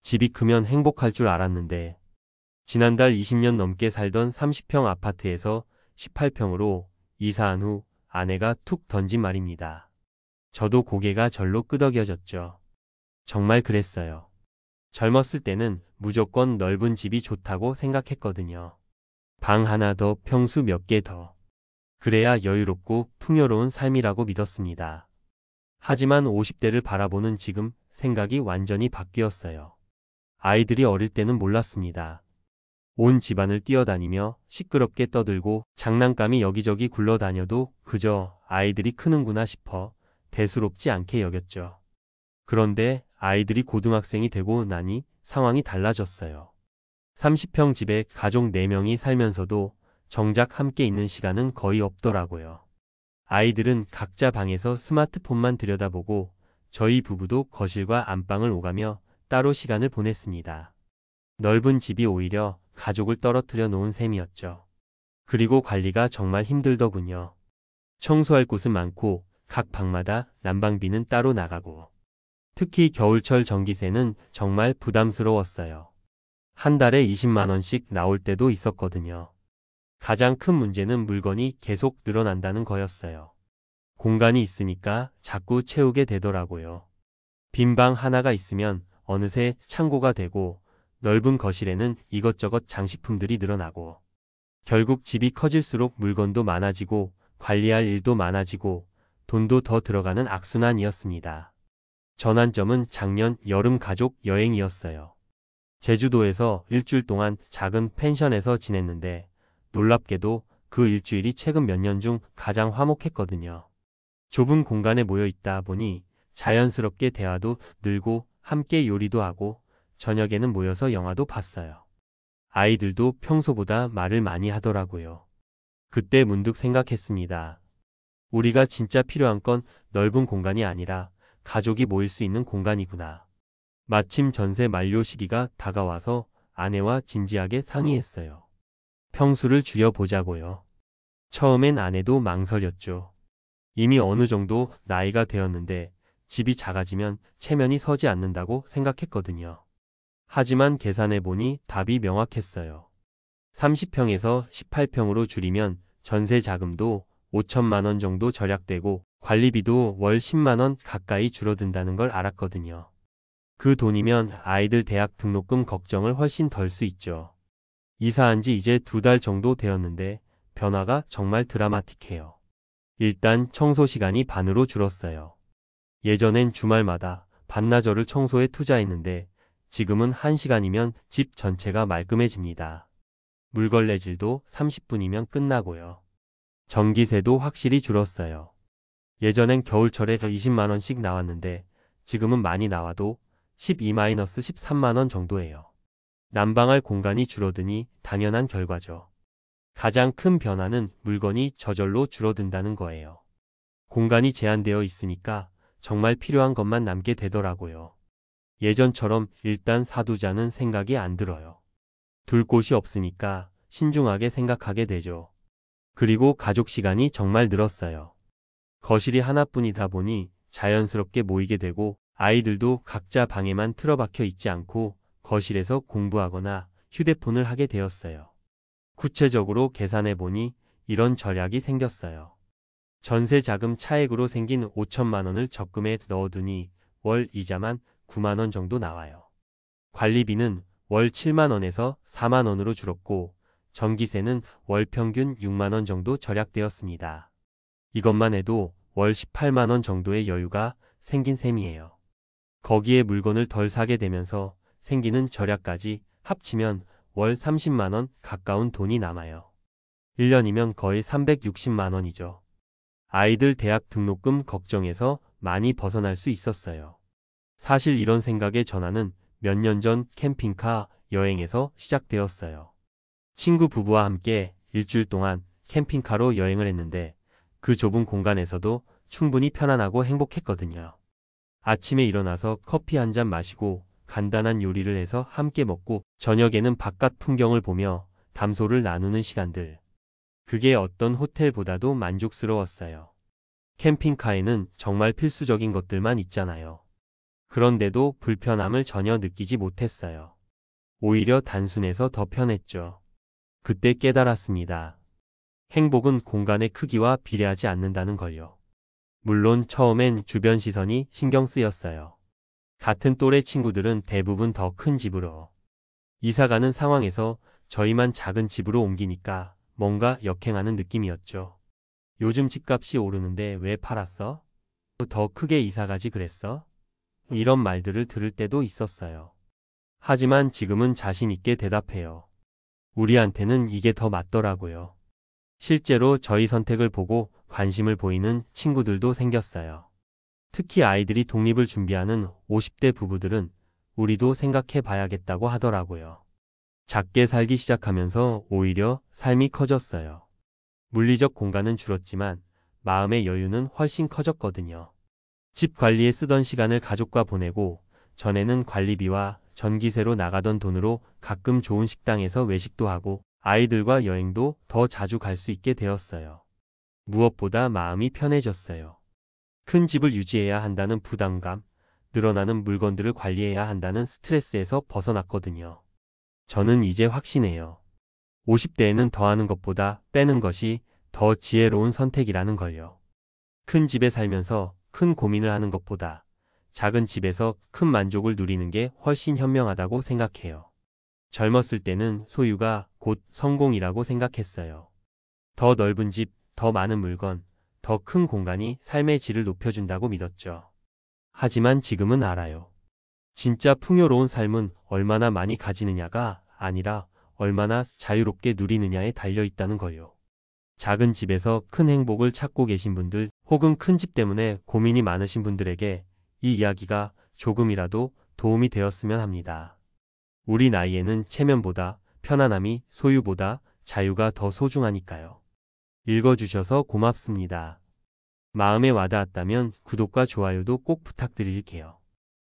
집이 크면 행복할 줄 알았는데 지난달 20년 넘게 살던 30평 아파트에서 18평으로 이사한 후 아내가 툭 던진 말입니다. 저도 고개가 절로 끄덕여졌죠. 정말 그랬어요. 젊었을 때는 무조건 넓은 집이 좋다고 생각했거든요. 방 하나 더, 평수 몇 개 더. 그래야 여유롭고 풍요로운 삶이라고 믿었습니다. 하지만 50대를 바라보는 지금 생각이 완전히 바뀌었어요. 아이들이 어릴 때는 몰랐습니다. 온 집안을 뛰어다니며 시끄럽게 떠들고 장난감이 여기저기 굴러다녀도 그저 아이들이 크는구나 싶어 대수롭지 않게 여겼죠. 그런데 아이들이 고등학생이 되고 나니 상황이 달라졌어요. 30평 집에 가족 4명이 살면서도 정작 함께 있는 시간은 거의 없더라고요. 아이들은 각자 방에서 스마트폰만 들여다보고 저희 부부도 거실과 안방을 오가며 따로 시간을 보냈습니다. 넓은 집이 오히려 가족을 떨어뜨려 놓은 셈이었죠. 그리고 관리가 정말 힘들더군요. 청소할 곳은 많고 각 방마다 난방비는 따로 나가고 특히 겨울철 전기세는 정말 부담스러웠어요. 한 달에 20만 원씩 나올 때도 있었거든요. 가장 큰 문제는 물건이 계속 늘어난다는 거였어요. 공간이 있으니까 자꾸 채우게 되더라고요. 빈 방 하나가 있으면 어느새 창고가 되고 넓은 거실에는 이것저것 장식품들이 늘어나고 결국 집이 커질수록 물건도 많아지고 관리할 일도 많아지고 돈도 더 들어가는 악순환이었습니다. 전환점은 작년 여름 가족 여행이었어요. 제주도에서 일주일 동안 작은 펜션에서 지냈는데 놀랍게도 그 일주일이 최근 몇 년 중 가장 화목했거든요. 좁은 공간에 모여 있다 보니 자연스럽게 대화도 늘고 함께 요리도 하고 저녁에는 모여서 영화도 봤어요. 아이들도 평소보다 말을 많이 하더라고요. 그때 문득 생각했습니다. 우리가 진짜 필요한 건 넓은 공간이 아니라 가족이 모일 수 있는 공간이구나. 마침 전세 만료 시기가 다가와서 아내와 진지하게 상의했어요. 평수를 줄여보자고요. 처음엔 아내도 망설였죠. 이미 어느 정도 나이가 되었는데 집이 작아지면 체면이 서지 않는다고 생각했거든요. 하지만 계산해보니 답이 명확했어요. 30평에서 18평으로 줄이면 전세 자금도 5천만 원 정도 절약되고 관리비도 월 10만 원 가까이 줄어든다는 걸 알았거든요. 그 돈이면 아이들 대학 등록금 걱정을 훨씬 덜 수 있죠. 이사한 지 이제 2달 정도 되었는데 변화가 정말 드라마틱해요. 일단 청소 시간이 반으로 줄었어요. 예전엔 주말마다 반나절을 청소에 투자했는데 지금은 1시간이면 집 전체가 말끔해집니다. 물걸레질도 30분이면 끝나고요. 전기세도 확실히 줄었어요. 예전엔 겨울철에 20만 원씩 나왔는데 지금은 많이 나와도 12-13만 원 정도예요. 난방할 공간이 줄어드니 당연한 결과죠. 가장 큰 변화는 물건이 저절로 줄어든다는 거예요. 공간이 제한되어 있으니까 정말 필요한 것만 남게 되더라고요. 예전처럼 일단 사두자는 생각이 안 들어요. 둘 곳이 없으니까 신중하게 생각하게 되죠. 그리고 가족 시간이 정말 늘었어요. 거실이 하나뿐이다 보니 자연스럽게 모이게 되고 아이들도 각자 방에만 틀어박혀 있지 않고 거실에서 공부하거나 휴대폰을 하게 되었어요. 구체적으로 계산해 보니 이런 절약이 생겼어요. 전세 자금 차액으로 생긴 5천만 원을 적금에 넣어두니 월 이자만 9만 원 정도 나와요. 관리비는 월 7만 원에서 4만 원으로 줄었고 전기세는 월 평균 6만 원 정도 절약되었습니다. 이것만 해도 월 18만 원 정도의 여유가 생긴 셈이에요. 거기에 물건을 덜 사게 되면서 생기는 절약까지 합치면 월 30만 원 가까운 돈이 남아요. 1년이면 거의 360만 원이죠. 아이들 대학 등록금 걱정에서 많이 벗어날 수 있었어요. 사실 이런 생각의 전환은 몇 년 전 캠핑카 여행에서 시작되었어요. 친구 부부와 함께 일주일 동안 캠핑카로 여행을 했는데 그 좁은 공간에서도 충분히 편안하고 행복했거든요. 아침에 일어나서 커피 한 잔 마시고 간단한 요리를 해서 함께 먹고 저녁에는 바깥 풍경을 보며 담소를 나누는 시간들. 그게 어떤 호텔보다도 만족스러웠어요. 캠핑카에는 정말 필수적인 것들만 있잖아요. 그런데도 불편함을 전혀 느끼지 못했어요. 오히려 단순해서 더 편했죠. 그때 깨달았습니다. 행복은 공간의 크기와 비례하지 않는다는 걸요. 물론 처음엔 주변 시선이 신경 쓰였어요. 같은 또래 친구들은 대부분 더 큰 집으로 이사 가는 상황에서 저희만 작은 집으로 옮기니까 뭔가 역행하는 느낌이었죠. 요즘 집값이 오르는데 왜 팔았어? 더 크게 이사 가지 그랬어? 이런 말들을 들을 때도 있었어요. 하지만 지금은 자신 있게 대답해요. 우리한테는 이게 더 맞더라고요. 실제로 저희 선택을 보고 관심을 보이는 친구들도 생겼어요. 특히 아이들이 독립을 준비하는 50대 부부들은 우리도 생각해 봐야겠다고 하더라고요. 작게 살기 시작하면서 오히려 삶이 커졌어요. 물리적 공간은 줄었지만 마음의 여유는 훨씬 커졌거든요. 집 관리에 쓰던 시간을 가족과 보내고 전에는 관리비와 전기세로 나가던 돈으로 가끔 좋은 식당에서 외식도 하고 아이들과 여행도 더 자주 갈 수 있게 되었어요. 무엇보다 마음이 편해졌어요. 큰 집을 유지해야 한다는 부담감, 늘어나는 물건들을 관리해야 한다는 스트레스에서 벗어났거든요. 저는 이제 확신해요. 50대에는 더하는 것보다 빼는 것이 더 지혜로운 선택이라는 걸요. 큰 집에 살면서 큰 고민을 하는 것보다 작은 집에서 큰 만족을 누리는 게 훨씬 현명하다고 생각해요. 젊었을 때는 소유가 곧 성공이라고 생각했어요. 더 넓은 집, 더 많은 물건, 더 큰 공간이 삶의 질을 높여준다고 믿었죠. 하지만 지금은 알아요. 진짜 풍요로운 삶은 얼마나 많이 가지느냐가 아니라 얼마나 자유롭게 누리느냐에 달려 있다는 걸요. 작은 집에서 큰 행복을 찾고 계신 분들 혹은 큰 집 때문에 고민이 많으신 분들에게 이 이야기가 조금이라도 도움이 되었으면 합니다. 우리 나이에는 체면보다 편안함이 소유보다 자유가 더 소중하니까요. 읽어주셔서 고맙습니다. 마음에 와닿았다면 구독과 좋아요도 꼭 부탁드릴게요.